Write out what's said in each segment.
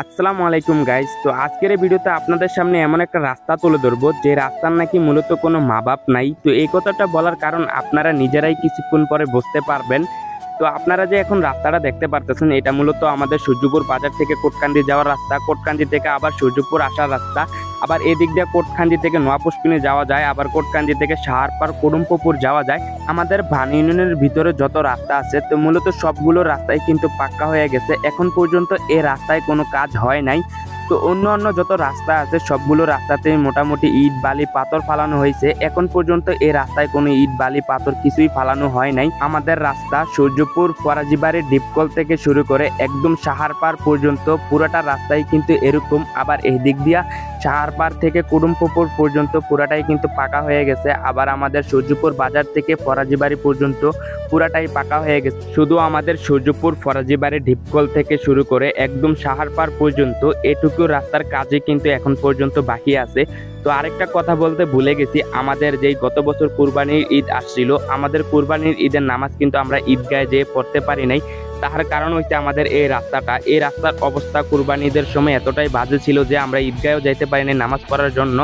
আসসালামু আলাইকুম গাইস। তো আজকের এই ভিডিওতে আপনাদের সামনে এমন একটা রাস্তা তুলে ধরবো যে রাস্তার নাকি মূলত কোনো মা বাপ নাই। তো এই কথাটা বলার কারণ আপনারা নিজেরাই কিছুক্ষণ পরে বুঝতে পারবেন। তো আপনারা যে এখন রাস্তাটা দেখতে পারতেছেন, এটা মূলত আমাদের সূর্যপুর বাজার থেকে কোটকান্দি যাওয়ার রাস্তা, কোটকান্দি থেকে আবার সূর্যপুর আসার রাস্তা, আবার এদিক দিয়ে কোটকান্দি থেকে নোয়াপুষ্কিনি যাওয়া যায়, আবার কোটকান্দি থেকে সাহারপাড় কুড়ুমপুকুর যাওয়া যায়। আমাদের ভান ইউনিয়নের ভিতরে যত রাস্তা আছে, তো মূলত সবগুলো রাস্তায় কিন্তু পাক্কা হয়ে গেছে। এখন পর্যন্ত এই রাস্তায় কোনো কাজ হয় নাই। তো অন্য অন্য যত রাস্তা আছে সবগুলো রাস্তাতে মোটামুটি ইট বালি পাথর ফালানো হয়েছে। এখন পর্যন্ত এই রাস্তায় কোনো ইট বালি পাথর কিছুই ফালানো হয় নাই। আমাদের রাস্তা সূর্যপুর ফরাজিবাড়ি ডিপকল থেকে শুরু করে একদম সাহারপাড় পর্যন্ত পুরোটা রাস্তায় কিন্তু এরকম। আবার এই দিক দিয়া সাহারপাড় থেকে কুড়ুমপুকুর পর্যন্ত পুরাটাই কিন্তু পাকা হয়ে গেছে। আবার আমাদের সূর্যপুর বাজার থেকে ফরাজিবাড়ি পর্যন্ত পুরাটাই পাকা হয়ে গেছে। শুধু আমাদের সূর্যপুর ফরাজিবাড়ি ডিপকল থেকে শুরু করে একদম সাহারপাড় পর্যন্ত এটুকু রাস্তার কাজে কিন্তু এখন পর্যন্ত বাকি আছে। তো আরেকটা কথা বলতে ভুলে গেছি, আমাদের যেই গত বছর কুরবানির ঈদ আসছিল, আমাদের কুরবানির ঈদের নামাজ কিন্তু আমরা ঈদগাহে যেয়ে পড়তে পারি নাই। তার কারণ হচ্ছে আমাদের এই রাস্তার অবস্থা কুরবানি ঈদের সময় এতটাই বাজে ছিল যে আমরা ঈদগাহেও যাইতে পারি নাই নামাজ পড়ার জন্য।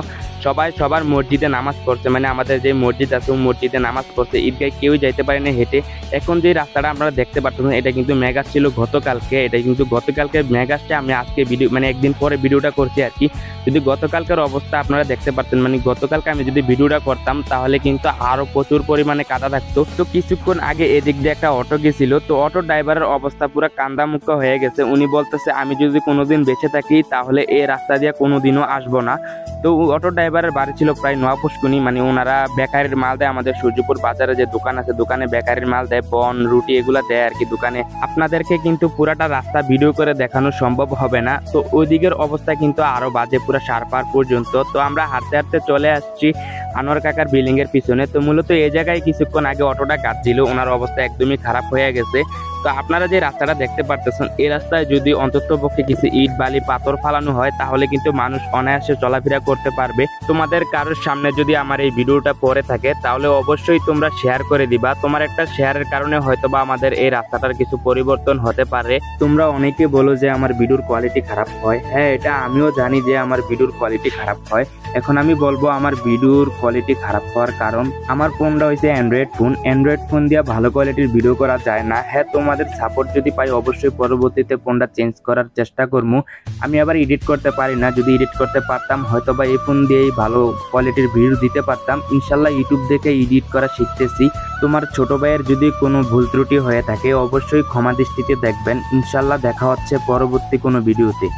সবাই সবার মসজিদে নামাজ পড়ছে, মানে আমাদের যে মসজিদ আছে মসজিদে নামাজ পড়ছে, ঈদগাহে কেউই যাইতে পারে না হেঁটে। এখন যে রাস্তাটা আমরা দেখতে পাচ্ছেন, এটা কিন্তু মেঘ ছিল গতকালকে, এটা কিন্তু গতকালকে মেঘ আসছে। আমি আজকে ভিডিও মানে একদিন পরে ভিডিওটা করছি আর কি। যদি গতকালকার অবস্থা আপনারা দেখতে পারতেন, মানে গতকালকে আমি যদি ভিডিওটা করতাম তাহলে কিন্তু আরো প্রচুর পরিমাণে কাদা থাকতো। তো কিছুক্ষণ আগে এদিক দিয়ে একটা অটো গেছিল, তো অটো ড্রাইভারের অবস্থা পুরো কান্দামুক্ত হয়ে গেছে। উনি বলতেছে আমি যদি কোনোদিন বেঁচে থাকি তাহলে এই রাস্তা দিয়ে কোনোদিনও আসবো না। তো অটো ড্রাইভারের বাড়ি ছিল প্রায় নোয়াপুষ্কুনি, মানে ওনারা বেকারির মাল দেয়। আমাদের সূর্যপুর বাজারে যে দোকান আছে, দোকানে বেকারির মাল দেয়, বন রুটি এগুলা দেয় আর কি দোকানে। আপনাদেরকে কিন্তু পুরাটা রাস্তা ভিডিও করে দেখানো সম্ভব হবে না। তো ওই দিকের অবস্থা কিন্তু আরো বাজে, পুরো সারপার পর্যন্ত। তো আমরা হাঁটতে হাঁটতে চলে আসছি আনোয়ার কাকার বিল্ডিং এর পিছনে। তো মূলত এই জায়গায় কিছুক্ষণ আগে অটোটা কাটছিল, ওনার অবস্থা একদমই খারাপ হয়ে গেছে। তো আপনারা যে রাস্তাটা দেখতে পারতেছেন, এই রাস্তায় যদি অন্তত পক্ষে কিছু ইট বালি পাথর ফালানো হয় তাহলে কিন্তু মানুষ অনায়াসে চলাফেরা করতে পারবে। তোমাদের কারোর সামনে যদি আমার এই ভিডিওটা পড়ে থাকে তাহলে অবশ্যই তোমরা শেয়ার করে দিবা। তোমার একটা শেয়ারের কারণে হয়তোবা আমাদের এই রাস্তাটার কিছু পরিবর্তন হতে পারে। তোমরা অনেকে বলো যে আমার ভিডিওর কোয়ালিটি খারাপ হয়। হ্যাঁ, এটা আমিও জানি যে আমার ভিডিওর কোয়ালিটি খারাপ হয়। এখন আমি বলবো আমার ভিডিওর কোয়ালিটি খারাপ হওয়ার কারণ, আমার ফোনটা হয়েছে অ্যান্ড্রয়েড ফোন দিয়ে ভালো কোয়ালিটির ভিডিও করা যায় না। হ্যাঁ, তোমাদের সাপোর্ট যদি পাই অবশ্যই পরবর্তীতে ফোনটা চেঞ্জ করার চেষ্টা করবো। আমি আবার এডিট করতে পারি না, যদি এডিট করতে পারতাম হয়তো বা এই ফোন দিয়েই ভালো কোয়ালিটির ভিডিও দিতে পারতাম। ইনশাল্লাহ ইউটিউব দেখে এডিট করা শিখতেছি। তোমার ছোট ভাইয়ের যদি কোনো ভুল ত্রুটি হয়ে থাকে অবশ্যই ক্ষমা দৃষ্টিতে দেখবেন। ইনশাল্লাহ দেখা হচ্ছে পরবর্তী কোনো ভিডিওতে।